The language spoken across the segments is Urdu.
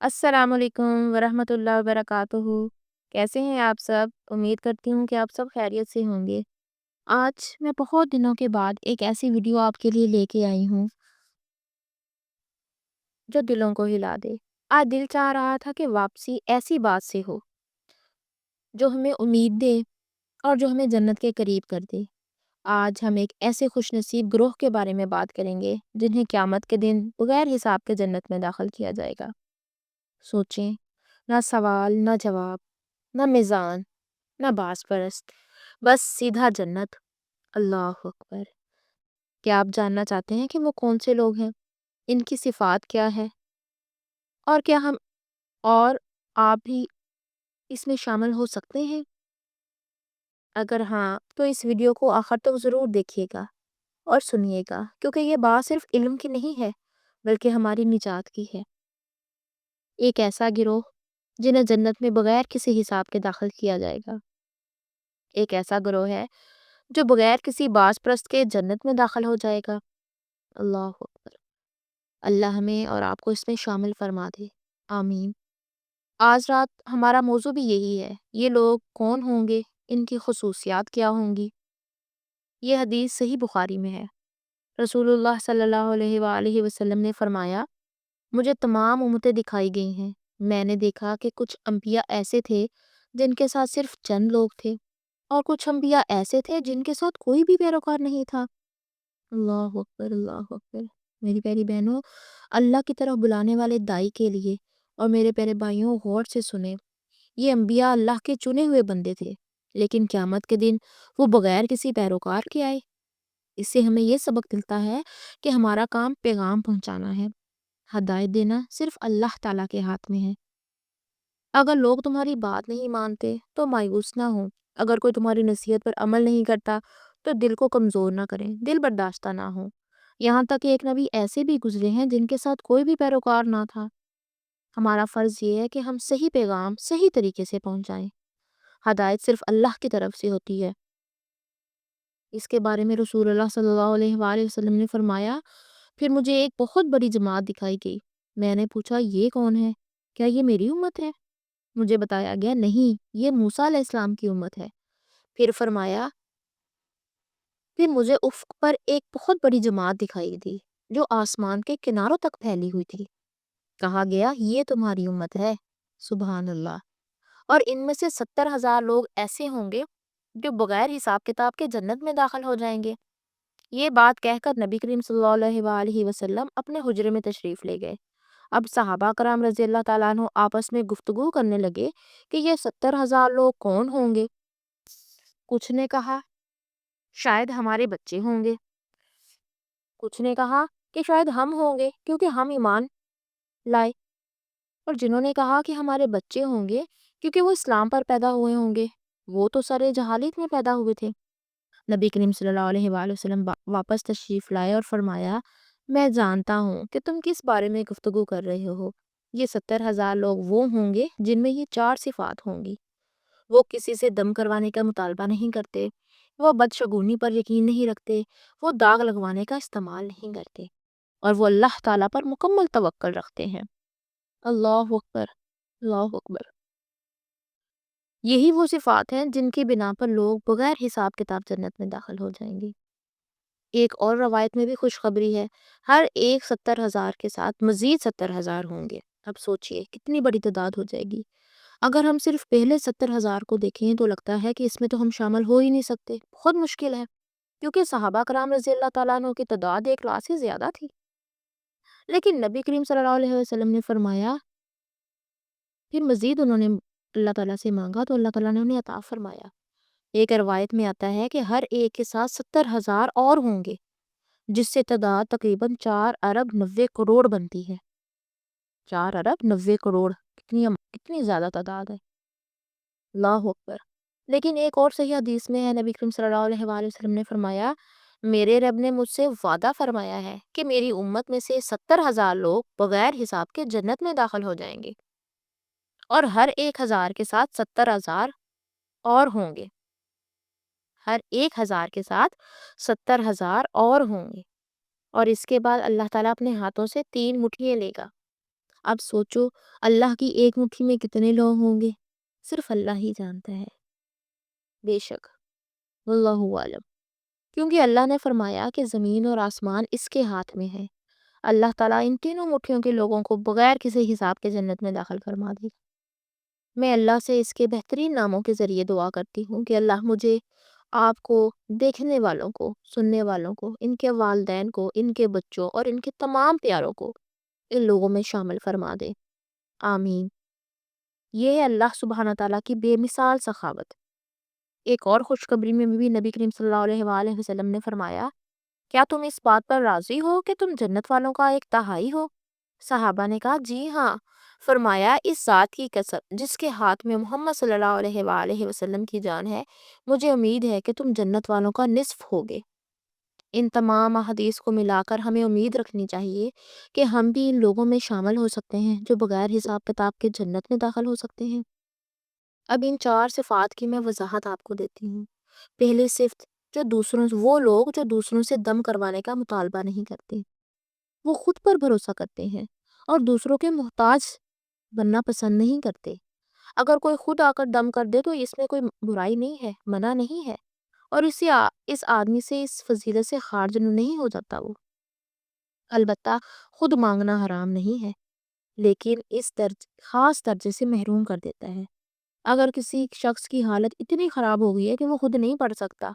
السلام علیکم ورحمۃ اللہ وبرکاتہ۔ کیسے ہیں آپ سب؟ امید کرتی ہوں کہ آپ سب خیریت سے ہوں گے۔ آج میں بہت دنوں کے بعد ایک ایسی ویڈیو آپ کے لیے لے کے آئی ہوں جو دلوں کو ہلا دے۔ آج دل چاہ رہا تھا کہ واپسی ایسی بات سے ہو جو ہمیں امید دے اور جو ہمیں جنت کے قریب کر دے۔ آج ہم ایک ایسے خوش نصیب گروہ کے بارے میں بات کریں گے جنہیں قیامت کے دن بغیر حساب کے جنت میں داخل کیا جائے گا۔ سوچیں، نہ سوال نہ جواب، نہ میزان نہ باس پرست، بس سیدھا جنت۔ اللہ اکبر! کیا آپ جاننا چاہتے ہیں کہ وہ کون سے لوگ ہیں؟ ان کی صفات کیا ہے؟ اور کیا ہم اور آپ بھی اس میں شامل ہو سکتے ہیں؟ اگر ہاں تو اس ویڈیو کو آخر تک ضرور دیکھیے گا اور سنیے گا، کیونکہ یہ بات صرف علم کی نہیں ہے بلکہ ہماری نجات کی ہے۔ ایک ایسا گروہ جنہیں جنت میں بغیر کسی حساب کے داخل کیا جائے گا۔ ایک ایسا گروہ ہے جو بغیر کسی باس پرست کے جنت میں داخل ہو جائے گا۔ اللہ اکبر! اللہ ہمیں اور آپ کو اس میں شامل فرما دے، آمین۔ آج رات ہمارا موضوع بھی یہی ہے، یہ لوگ کون ہوں گے، ان کی خصوصیات کیا ہوں گی۔ یہ حدیث صحیح بخاری میں ہے۔ رسول اللہ صلی اللہ علیہ وآلہ وسلم نے فرمایا، مجھے تمام امتیں دکھائی گئی ہیں۔ میں نے دیکھا کہ کچھ انبیاء ایسے تھے جن کے ساتھ صرف چند لوگ تھے، اور کچھ انبیاء ایسے تھے جن کے ساتھ کوئی بھی پیروکار نہیں تھا۔ اللہ اکبر! اللہ اکبر! میری پیاری بہنوں، اللہ کی طرف بلانے والے دائی کے لیے اور میرے پیارے بھائیوں، غور سے سنیں۔ یہ انبیاء اللہ کے چنے ہوئے بندے تھے، لیکن قیامت کے دن وہ بغیر کسی پیروکار کے آئے۔ اس سے ہمیں یہ سبق ملتا ہے کہ ہمارا کام پیغام پہنچانا ہے، ہدایت دینا صرف اللہ تعالیٰ کے ہاتھ میں ہے۔ اگر لوگ تمہاری بات نہیں مانتے تو مایوس نہ ہو، اگر کوئی تمہاری نصیحت پر عمل نہیں کرتا تو دل کو کمزور نہ کریں، دل برداشتہ نہ ہو۔ یہاں تک کہ ایک نبی ایسے بھی گزرے ہیں جن کے ساتھ کوئی بھی پیروکار نہ تھا۔ ہمارا فرض یہ ہے کہ ہم صحیح پیغام صحیح طریقے سے پہنچائیں۔ ہدایت صرف اللہ کی طرف سے ہوتی ہے۔ اس کے بارے میں رسول اللہ صلی اللہ علیہ وآلہ وسلم نے فرمایا، پھر مجھے ایک بہت بڑی جماعت دکھائی گئی۔ میں نے پوچھا، یہ کون ہے؟ کیا یہ میری امت ہے؟ مجھے بتایا گیا، نہیں، یہ موسیٰ علیہ السلام کی امت ہے۔ پھر فرمایا، پھر مجھے افق پر ایک بہت بڑی جماعت دکھائی دی جو آسمان کے کناروں تک پھیلی ہوئی تھی۔ کہا گیا، یہ تمہاری امت ہے۔ سبحان اللہ! اور ان میں سے 70,000 لوگ ایسے ہوں گے جو بغیر حساب کتاب کے جنت میں داخل ہو جائیں گے۔ یہ بات کہہ کر نبی کریم صلی اللہ علیہ وآلہ وسلم اپنے حجرے میں تشریف لے گئے۔ اب صحابہ کرام رضی اللہ تعالیٰ عنہ آپس میں گفتگو کرنے لگے کہ یہ 70,000 لوگ کون ہوں گے۔ کچھ نے کہا شاید ہمارے بچے ہوں گے، کچھ نے کہا کہ شاید ہم ہوں گے کیونکہ ہم ایمان لائے، اور جنہوں نے کہا کہ ہمارے بچے ہوں گے کیونکہ وہ اسلام پر پیدا ہوئے ہوں گے، وہ تو سر جہالت میں پیدا ہوئے تھے۔ نبی کریم صلی اللہ علیہ وآلہ وسلم واپس تشریف لائے اور فرمایا، میں جانتا ہوں کہ تم کس بارے میں گفتگو کر رہے ہو۔ یہ 70,000 لوگ وہ ہوں گے جن میں یہ 4 صفات ہوں گی۔ وہ کسی سے دم کروانے کا مطالبہ نہیں کرتے، وہ بدشگونی پر یقین نہیں رکھتے، وہ داغ لگوانے کا استعمال نہیں کرتے، اور وہ اللہ تعالیٰ پر مکمل توکل رکھتے ہیں۔ اللہ اکبر! اللہ اکبر! یہی وہ صفات ہیں جن کی بنا پر لوگ بغیر حساب کتاب جنت میں داخل ہو جائیں گے۔ ایک اور روایت میں بھی خوشخبری ہے، ہر ایک 70,000 کے ساتھ مزید 70,000 ہوں گے۔ اب سوچئے کتنی بڑی تعداد ہو جائے گی۔ اگر ہم صرف پہلے 70,000 کو دیکھیں تو لگتا ہے کہ اس میں تو ہم شامل ہو ہی نہیں سکتے، بہت مشکل ہے، کیونکہ صحابہ کرام رضی اللہ تعالیٰ عنہ کی تعداد 1 لاکھ سے زیادہ تھی۔ لیکن نبی کریم صلی اللہ علیہ وسلم نے فرمایا، پھر مزید انہوں نے اللہ تعالیٰ سے مانگا تو اللہ تعالیٰ نے انہیں عطا فرمایا۔ ایک روایت میں آتا ہے کہ ہر ایک کے ساتھ 70,000 اور ہوں گے، جس سے تعداد تقریباً 4 ارب 90 کروڑ بنتی ہے۔ 4 ارب 90 کروڑ! کتنی زیادہ تعداد ہے۔ اللہ اکبر! لیکن ایک اور صحیح حدیث میں ہے، نبی کریم صلی اللہ علیہ وآلہ وسلم نے فرمایا، میرے رب نے مجھ سے وعدہ فرمایا ہے کہ میری امت میں سے 70,000 لوگ بغیر حساب کے جنت میں داخل ہو جائیں گے، اور ہر 1,000 کے ساتھ 70,000 اور ہوں گے۔ ہر 1,000 کے ساتھ 70,000 اور ہوں گے، اور اس کے بعد اللہ تعالیٰ اپنے ہاتھوں سے 3 مٹھیاں لے گا۔ اب سوچو اللہ کی ایک مٹھی میں کتنے لوگ ہوں گے؟ صرف اللہ ہی جانتا ہے، بے شک، واللہ عالم۔ کیونکہ اللہ نے فرمایا کہ زمین اور آسمان اس کے ہاتھ میں ہے۔ اللہ تعالیٰ ان تینوں مٹھیوں کے لوگوں کو بغیر کسی حساب کے جنت میں داخل فرما دے گا۔ میں اللہ سے اس کے بہترین ناموں کے ذریعے دعا کرتی ہوں کہ اللہ مجھے، آپ کو، دیکھنے والوں کو، سننے والوں کو، ان کے والدین کو، ان کے بچوں اور ان کے تمام پیاروں کو ان لوگوں میں شامل فرما دے، آمین۔ یہ ہے اللہ سبحانہ تعالیٰ کی بے مثال سخاوت۔ ایک اور خوشخبری میں بھی نبی کریم صلی اللہ علیہ وآلہ وسلم نے فرمایا، کیا تم اس بات پر راضی ہو کہ تم جنت والوں کا ایک تہائی ہو؟ صحابہ نے کہا جی ہاں۔ فرمایا اس ذات کی قسم جس کے ہاتھ میں محمد صلی اللہ علیہ وآلہ وسلم کی جان ہے، مجھے امید ہے کہ تم جنت والوں کا نصف ہوگے۔ ان تمام احادیث کو ملا کر ہمیں امید رکھنی چاہیے کہ ہم بھی ان لوگوں میں شامل ہو سکتے ہیں جو بغیر حساب کتاب کے جنت میں داخل ہو سکتے ہیں۔ اب ان 4 صفات کی میں وضاحت آپ کو دیتی ہوں۔ پہلی صفت، وہ لوگ جو دوسروں سے دم کروانے کا مطالبہ نہیں کرتے، وہ خود پر بھروسہ کرتے ہیں اور دوسروں کے محتاج بننا پسند نہیں کرتے۔ اگر کوئی خود آ کر دم کر دے تو اس میں کوئی برائی نہیں ہے، منع نہیں ہے، اور اس آدمی سے اس فضیلت سے خارج نہیں ہو جاتا وہ۔ البتہ خود مانگنا حرام نہیں ہے، لیکن اس خاص درجے سے محروم کر دیتا ہے۔ اگر کسی شخص کی حالت اتنی خراب ہو گئی ہے کہ وہ خود نہیں پڑھ سکتا،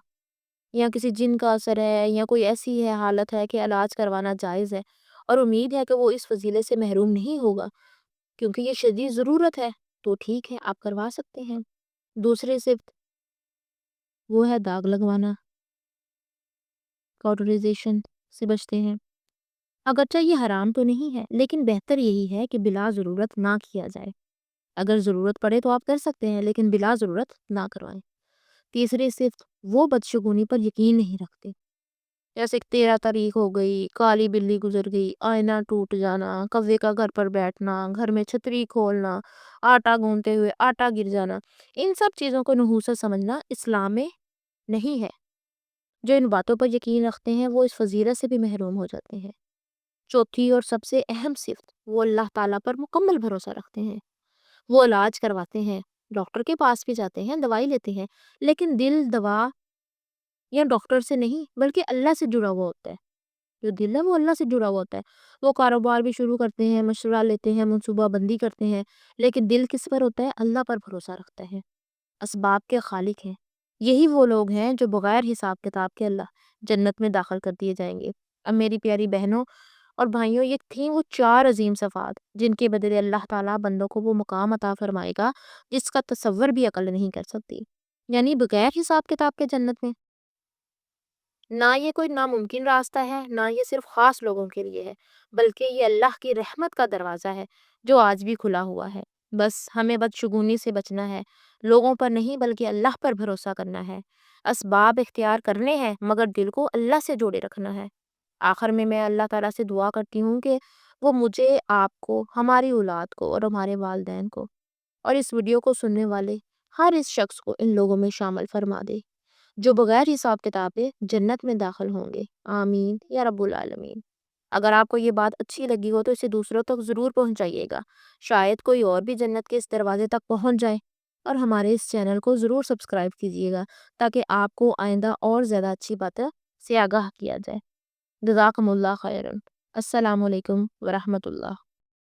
یا کسی جن کا اثر ہے، یا کوئی ایسی حالت ہے کہ علاج کروانا جائز ہے اور امید ہے کہ وہ اس فضیلت سے محروم نہیں ہوگا کیونکہ یہ شدید ضرورت ہے، تو ٹھیک ہے، آپ کروا سکتے ہیں۔ دوسری صفت وہ ہے داغ لگوانا، کاٹرائزیشن سے بچتے ہیں۔ اگرچہ یہ حرام تو نہیں ہے، لیکن بہتر یہی ہے کہ بلا ضرورت نہ کیا جائے۔ اگر ضرورت پڑے تو آپ کر سکتے ہیں، لیکن بلا ضرورت نہ کروائیں۔ تیسری صفت وہ بدشگونی پر یقین نہیں رکھتے، جیسے 13 تاریخ ہو گئی، کالی بلی گزر گئی، آئینہ ٹوٹ جانا، کوے کا گھر پر بیٹھنا، گھر میں چھتری کھولنا، آٹا گونتے ہوئے آٹا گر جانا، ان سب چیزوں کو نحوست سمجھنا اسلام میں نہیں ہے۔ جو ان باتوں پر یقین رکھتے ہیں وہ اس فضیلت سے بھی محروم ہو جاتے ہیں۔ چوتھی اور سب سے اہم صفت، وہ اللہ تعالیٰ پر مکمل بھروسہ رکھتے ہیں۔ وہ علاج کرواتے ہیں، ڈاکٹر کے پاس بھی جاتے ہیں، دوائی لیتے ہیں، لیکن دل دوا یا ڈاکٹر سے نہیں بلکہ اللہ سے جڑا ہوا ہوتا ہے۔ جو دل ہے وہ اللہ سے جڑا ہوا ہوتا ہے۔ وہ کاروبار بھی شروع کرتے ہیں، مشورہ لیتے ہیں، منصوبہ بندی کرتے ہیں، لیکن دل کس پر ہوتا ہے؟ اللہ پر بھروسہ رکھتا ہے۔ اسباب کے خالق ہیں۔ یہی وہ لوگ ہیں جو بغیر حساب کتاب کے اللہ جنت میں داخل کر دیے جائیں گے۔ اب میری پیاری بہنوں اور بھائیوں، یہ تھیں وہ 4 عظیم صفات جن کے بدلے اللہ تعالیٰ بندوں کو وہ مقام عطا فرمائے گا جس کا تصور بھی عقل نہیں کر سکتی، یعنی بغیر حساب کتاب کے جنت میں۔ نہ یہ کوئی ناممکن راستہ ہے، نہ یہ صرف خاص لوگوں کے لیے ہے، بلکہ یہ اللہ کی رحمت کا دروازہ ہے جو آج بھی کھلا ہوا ہے۔ بس ہمیں بدشگونی سے بچنا ہے، لوگوں پر نہیں بلکہ اللہ پر بھروسہ کرنا ہے۔ اسباب اختیار کرنے ہیں مگر دل کو اللہ سے جوڑے رکھنا ہے۔ آخر میں اللہ تعالیٰ سے دعا کرتی ہوں کہ وہ مجھے، آپ کو، ہماری اولاد کو اور ہمارے والدین کو اور اس ویڈیو کو سننے والے ہر اس شخص کو ان لوگوں میں شامل فرما دے جو بغیر حساب کتابے جنت میں داخل ہوں گے، آمین یا رب العالمین۔ اگر آپ کو یہ بات اچھی لگی ہو تو اسے دوسروں تک ضرور پہنچائیے گا، شاید کوئی اور بھی جنت کے اس دروازے تک پہنچ جائے۔ اور ہمارے اس چینل کو ضرور سبسکرائب کیجیے گا تاکہ آپ کو آئندہ اور زیادہ اچھی باتیں سے آگاہ کیا جائے۔ جزاکم اللہ خیرن۔ السلام علیکم ورحمۃ اللہ۔